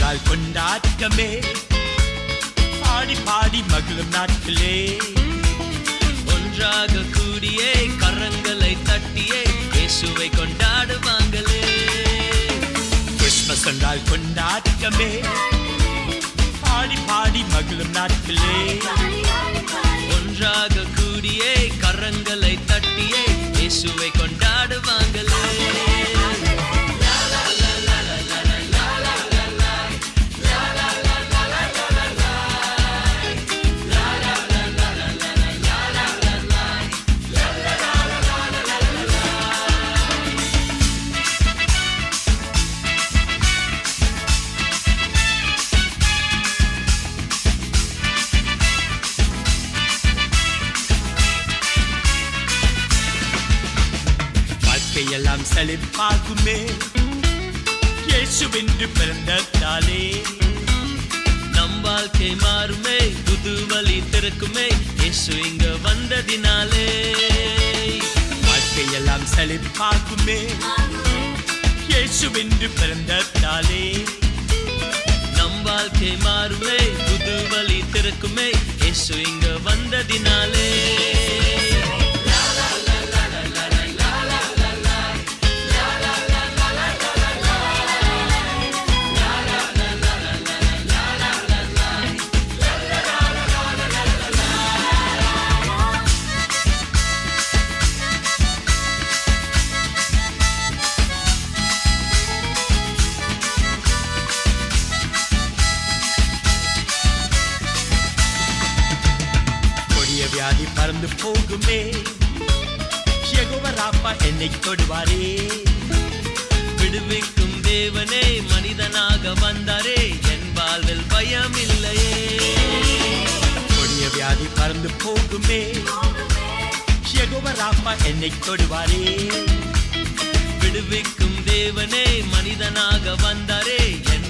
சொன்னால் கொண்டாட்டமே, பாடி பாடி மகிழும் நாட்களே, ஒன்றாக கூடியே கரங்களை தட்டியே இயேசுவை கொண்டாடுவாங்களே. கிறிஸ்மஸ் சொன்னால் கொண்டாட்டமே, பாடி பாடி மகிழும் நாட்களே, ஒன்றாக கூடியே கரங்களை தட்டியே இயேசுவை கொண்டாடுவாங்களே. வாழ்க்கையெல்லாம் செழிப்பாகுமே, இயேசுவென்று பிறந்ததாலே. நம் வாழ்க்கை மாறுமே, புது வழி திறக்குமே இயேசு இங்க வந்ததினாலே. வாழ்க்கையெல்லாம் செழிப்பாகுமே, இயேசுவென்று பிறந்ததாலே. நம் வாழ்க்கை மாறுமே, புது வழி திறக்குமே இயேசு இங்க வந்ததினாலே. வியாதி பறந்து போகுமே, யெகோவா ராப்பா என்னை தொடுவாரே. விடுவிக்கும் தேவனே மனிதனாக வந்தாரே, என் வாழ்வில் பயம் இல்லையே. கொடிய வியாதி பறந்து போகுமே, யெகோவா ராப்பா என்னை தொடுவாரே. விடுவிக்கும் தேவனே மனிதனாக வந்தாரே, என்